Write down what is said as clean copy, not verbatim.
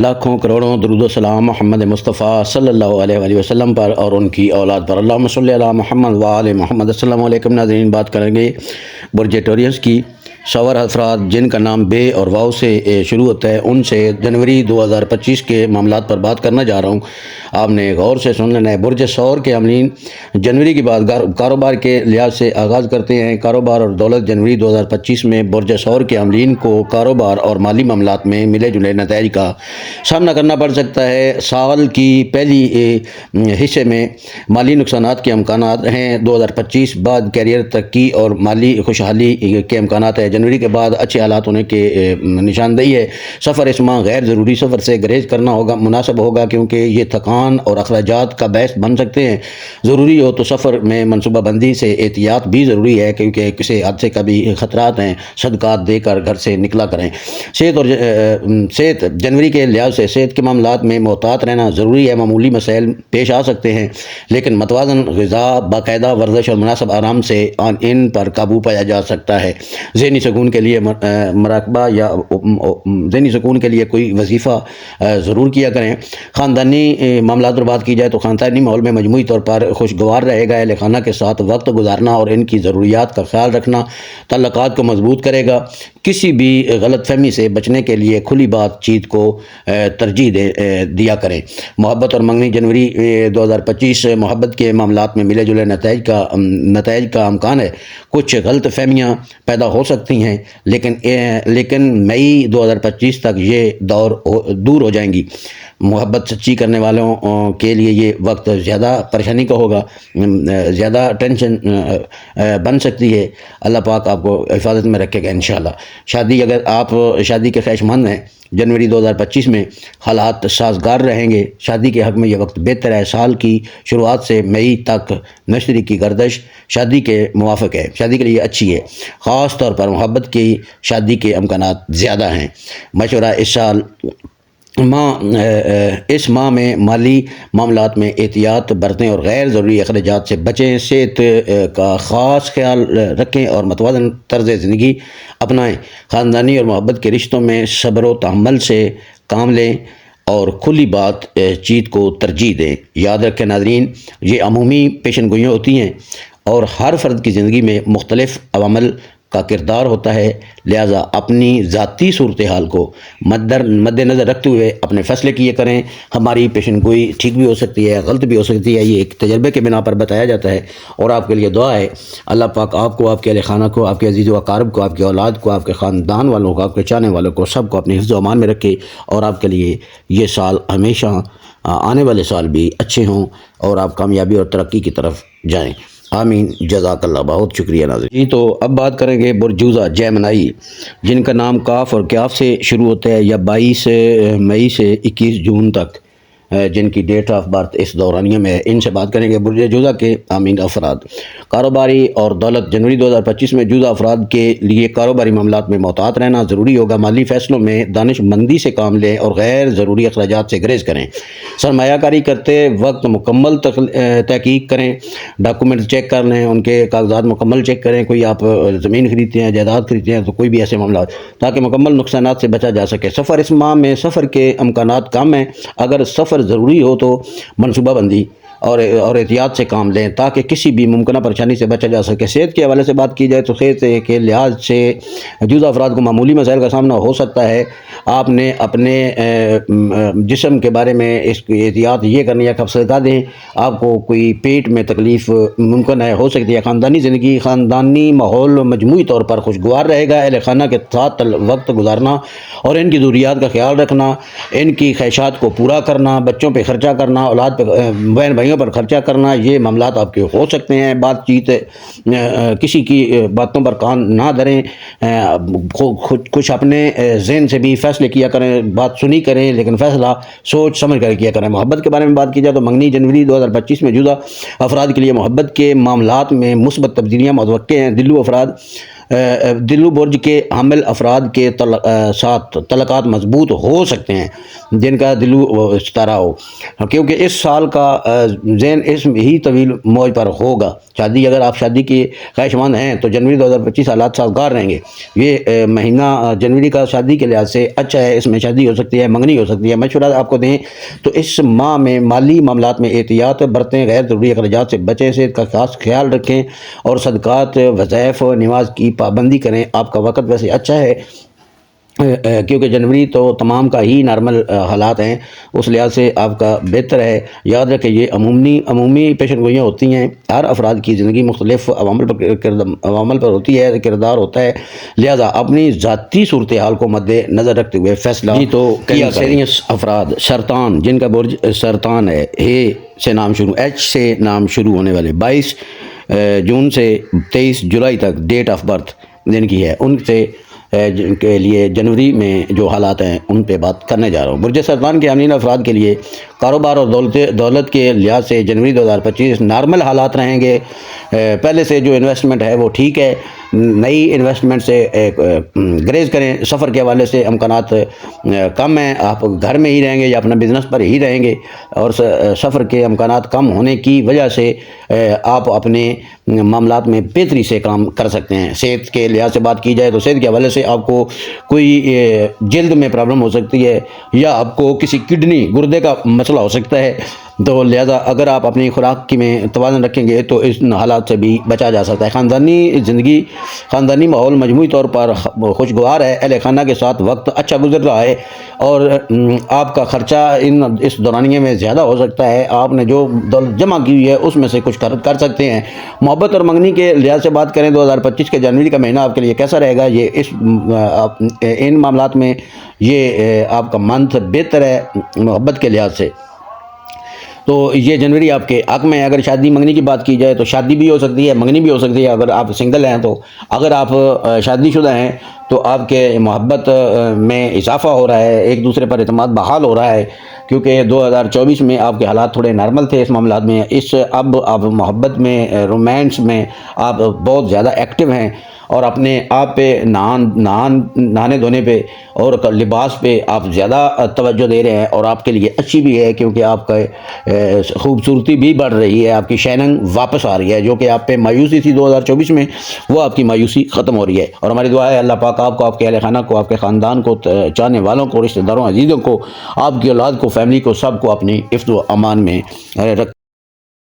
لاکھوں کروڑوں درود و سلام محمد مصطفیٰ صلی اللہ علیہ وآلہ وسلم پر اور ان کی اولاد پر۔ اللہم صلی علی محمد وآل محمد۔ السلام علیکم ناظرین، بات کریں گے برج ٹورینس کی۔ شاور افراد جن کا نام بے اور واو سے شروع ہوتا ہے ان سے جنوری 2025 کے معاملات پر بات کرنا جا رہا ہوں، آپ نے غور سے سن لینا ہے۔ برج ثور کے عاملین جنوری کے بعد کاروبار کے لحاظ سے آغاز کرتے ہیں۔ کاروبار اور دولت جنوری 2025 میں برج ثور کے عاملین کو کاروبار اور مالی معاملات میں ملے جلے نتائج کا سامنا کرنا پڑ سکتا ہے۔ سال کی پہلی حصے میں مالی نقصانات کے امکانات ہیں۔ 2025 بعد کیریئر ترقی اور مالی خوشحالی کے امکانات ہیں۔ جنوری کے بعد اچھے حالات ہونے کے نشاندہی ہے۔ سفر اس ماہ غیر ضروری سفر سے گریز کرنا مناسب ہوگا کیونکہ یہ تھکان اور اخراجات کا باعث بن سکتے ہیں۔ ضروری ہو تو سفر میں منصوبہ بندی سے احتیاط بھی ضروری ہے کیونکہ کسی حادثے کا بھی خطرات ہیں۔ صدقات دے کر گھر سے نکلا کریں۔ صحت جنوری کے لحاظ سے صحت کے معاملات میں محتاط رہنا ضروری ہے۔ معمولی مسائل پیش آ سکتے ہیں لیکن متوازن غذا، باقاعدہ ورزش اور مناسب آرام سے ان پر قابو پایا جا سکتا ہے۔ ذہنی سکون کے لیے مراقبہ یا ذہنی سکون کے لیے کوئی وظیفہ ضرور کیا کریں۔ خاندانی معاملات پر بات کی جائے تو خاندانی ماحول میں مجموعی طور پر خوشگوار رہے گا۔ اہل خانہ کے ساتھ وقت گزارنا اور ان کی ضروریات کا خیال رکھنا تعلقات کو مضبوط کرے گا۔ کسی بھی غلط فہمی سے بچنے کے لیے کھلی بات چیت کو ترجیح دیا کریں۔ محبت اور منگنی جنوری 2025 محبت کے معاملات میں ملے جلے نتائج کا امکان ہے۔ کچھ غلط فہمیاں پیدا ہو سکتی ہیں لیکن مئی 2025 تک یہ دور ہو جائیں گی۔ محبت سچی کرنے والوں کے لیے یہ وقت زیادہ پریشانی کا ہوگا، زیادہ ٹینشن بن سکتی ہے۔ اللہ پاک آپ کو حفاظت میں رکھے گا انشاءاللہ۔ اگر آپ شادی کے خواہش مند ہیں، جنوری 2025 میں حالات سازگار رہیں گے۔ شادی کے حق میں یہ وقت بہتر ہے۔ سال کی شروعات سے مئی تک نشری کی گردش شادی کے موافق ہے، شادی کے لیے اچھی ہے۔ خاص طور پر محبت کی شادی کے امکانات زیادہ ہیں۔ مشورہ اس ماہ میں مالی معاملات میں احتیاط برتیں اور غیر ضروری اخراجات سے بچیں۔ صحت کا خاص خیال رکھیں اور متوازن طرز زندگی اپنائیں۔ خاندانی اور محبت کے رشتوں میں صبر و تحمل سے کام لیں اور کھلی بات چیت کو ترجیح دیں۔ یاد رکھیں ناظرین، یہ عمومی پیشن گوئیاں ہوتی ہیں اور ہر فرد کی زندگی میں مختلف عوامل کا کردار ہوتا ہے، لہٰذا اپنی ذاتی صورتحال کو مد نظر رکھتے ہوئے اپنے فیصلے کیے کریں۔ ہماری پیشن گوئی ٹھیک بھی ہو سکتی ہے، غلط بھی ہو سکتی ہے، یہ ایک تجربے کے بنا پر بتایا جاتا ہے اور آپ کے لیے دعا ہے اللہ پاک آپ کو، آپ کے اہل خانہ کو، آپ کے عزیز و اقارب کو، آپ کی اولاد کو، آپ کے خاندان والوں کو، آپ کے چاہنے والوں کو، سب کو اپنے حفظ و امان میں رکھے اور آپ کے لیے یہ سال ہمیشہ آنے والے سال بھی اچھے ہوں اور آپ کامیابی اور ترقی کی طرف جائیں۔ آمین، جزاک اللہ۔ بہت شکریہ ناظرین۔ تو اب بات کریں گے برج جوزہ جیمنائی جن کا نام کاف اور کیاف سے شروع ہوتا ہے یا 22 مئی سے 21 جون تک جن کی ڈیٹ آف برتھ اس دورانیہ میں ہے، ان سے بات کریں گے برج جوزہ کے عاملین افراد۔ کاروباری اور دولت جنوری 2025 میں جوزہ افراد کے لیے کاروباری معاملات میں محتاط رہنا ضروری ہوگا۔ مالی فیصلوں میں دانش مندی سے کام لیں اور غیر ضروری اخراجات سے گریز کریں۔ سرمایہ کاری کرتے وقت مکمل تحقیق کریں، ڈاکومنٹ چیک کر لیں، ان کے کاغذات مکمل چیک کریں۔ کوئی آپ زمین خریدتے ہیں، جائیداد خریدتے ہیں تو کوئی بھی ایسے معاملات تاکہ مکمل نقصانات سے بچا جا سکے۔ سفر اس ماہ میں سفر کے امکانات کم ہیں۔ اگر سفر ضروری ہو تو منصوبہ بندی اور احتیاط سے کام لیں تاکہ کسی بھی ممکنہ پریشانی سے بچا جا سکے۔ صحت کے حوالے سے بات کی جائے تو صحت کے لحاظ سے جوزہ افراد کو معمولی مسائل کا سامنا ہو سکتا ہے۔ آپ نے اپنے جسم کے بارے میں اس کی احتیاط یہ کرنی ہے کہ آپ صدقہ دیں۔ آپ کو کوئی پیٹ میں تکلیف ممکن ہو سکتی ہے۔ خاندانی زندگی، خاندانی ماحول مجموعی طور پر خوشگوار رہے گا۔ اہل خانہ کے ساتھ وقت گزارنا اور ان کی ضروریات کا خیال رکھنا، ان کی خواہشات کو پورا کرنا، بچوں پہ خرچہ کرنا، اولاد پہ، بہن بھائیوں پر خرچہ کرنا، یہ معاملات آپ کے ہو سکتے ہیں۔ بات چیت کسی کی باتوں پر کان نہ دھریں، کچھ اپنے ذہن سے بھی فیصلے کیا کریں، بات سنی کریں لیکن فیصلہ سوچ سمجھ کر کیا کریں۔ محبت کے بارے میں بات کی جائے تو منگنی جنوری 2025 میں جوزہ افراد کے لیے محبت کے معاملات میں مثبت تبدیلیاں متوقع ہیں۔ دلو افراد دلو برج کے حامل افراد کے ساتھ تعلقات مضبوط ہو سکتے ہیں جن کا دلو ستارہ ہو، کیونکہ اس سال کا ذہن اس ہی طویل موج پر ہوگا۔ شادی، اگر آپ شادی کی خواہش مند ہیں تو جنوری 2025 حالات سازگار رہیں گے۔ یہ مہینہ جنوری کا شادی کے لحاظ سے اچھا ہے، اس میں شادی ہو سکتی ہے، منگنی ہو سکتی ہے۔ مشورہ آپ کو دیں تو اس ماہ میں مالی معاملات میں احتیاط برتیں، غیر ضروری اخراجات سے بچیں، صحت کا خاص خیال رکھیں اور صدقات، وظائف، نماز کی پابندی کریں۔ آپ کا وقت ویسے اچھا ہے کیونکہ جنوری تو تمام کا ہی نارمل حالات ہیں، اس لحاظ سے آپ کا بہتر ہے۔ یاد رکھیں یہ عمومی پیشن گوئیاں ہوتی ہیں، ہر افراد کی زندگی مختلف عوامل پر ہوتی ہے، کردار ہوتا ہے، لہذا اپنی ذاتی صورتحال کو مد نظر رکھتے ہوئے فیصلہ تو کیا کریں۔ سیریس افراد، سرطان، جن کا برج سرطان ہے، سے نام شروع، ایچ سے نام شروع ہونے والے، 22 جون سے 23 جولائی تک ڈیٹ آف برتھ جن کی ہے، ان سے کے لیے جنوری میں جو حالات ہیں ان پہ بات کرنے جا رہا ہوں۔ برج سرطان کے حاملین افراد کے لیے کاروبار اور دولت کے لحاظ سے جنوری 2025 نارمل حالات رہیں گے۔ پہلے سے جو انویسٹمنٹ ہے وہ ٹھیک ہے، نئی انویسٹمنٹ سے گریز کریں۔ سفر کے حوالے سے امکانات کم ہیں، آپ گھر میں ہی رہیں گے یا اپنا بزنس پر ہی رہیں گے، اور سفر کے امکانات کم ہونے کی وجہ سے آپ اپنے معاملات میں بہتری سے کام کر سکتے ہیں۔ صحت کے لحاظ سے بات کی جائے تو صحت کے حوالے سے آپ کو کوئی جلد میں پرابلم ہو سکتی ہے، یا آپ کو کسی کڈنی گردے کا مسئلہ ہو سکتا ہے، تو لہذا اگر آپ اپنی خوراک کی میں توازن رکھیں گے تو اس حالات سے بھی بچا جا سکتا ہے۔ خاندانی زندگی، خاندانی ماحول مجموعی طور پر خوشگوار ہے، اہل خانہ کے ساتھ وقت اچھا گزر رہا ہے، اور آپ کا خرچہ اس دورانیے میں زیادہ ہو سکتا ہے۔ آپ نے جو دولت جمع کی ہوئی ہے اس میں سے کچھ کر سکتے ہیں۔ محبت اور منگنی کے لحاظ سے بات کریں 2025 کے جنوری کا مہینہ آپ کے لیے کیسا رہے گا؟ یہ ان معاملات میں یہ آپ کا منتھ بہتر ہے محبت کے لحاظ سے، تو یہ جنوری آپ کے حق میں ہے۔ اگر شادی منگنی کی بات کی جائے تو شادی بھی ہو سکتی ہے، منگنی بھی ہو سکتی ہے اگر آپ سنگل ہیں تو۔ اگر آپ شادی شدہ ہیں تو آپ کے محبت میں اضافہ ہو رہا ہے، ایک دوسرے پر اعتماد بحال ہو رہا ہے، کیونکہ 2024 میں آپ کے حالات تھوڑے نارمل تھے اس معاملات میں۔ اب آپ محبت میں، رومانس میں آپ بہت زیادہ ایکٹیو ہیں، اور اپنے آپ پہ نہانے دھونے پہ اور لباس پہ آپ زیادہ توجہ دے رہے ہیں، اور آپ کے لیے اچھی بھی ہے کیونکہ آپ کا خوبصورتی بھی بڑھ رہی ہے، آپ کی شائننگ واپس آ رہی ہے، جو کہ آپ پہ مایوسی تھی 2024 میں، وہ آپ کی مایوسی ختم ہو رہی ہے۔ اور ہماری دعا ہے اللہ پاک آپ کو، آپ کے اہل خانہ کو، آپ کے خاندان کو، چاہنے والوں کو، رشتہ داروں، عزیزوں کو، آپ کی اولاد کو، فیملی کو، سب کو اپنی حفظ و امان میں رکھ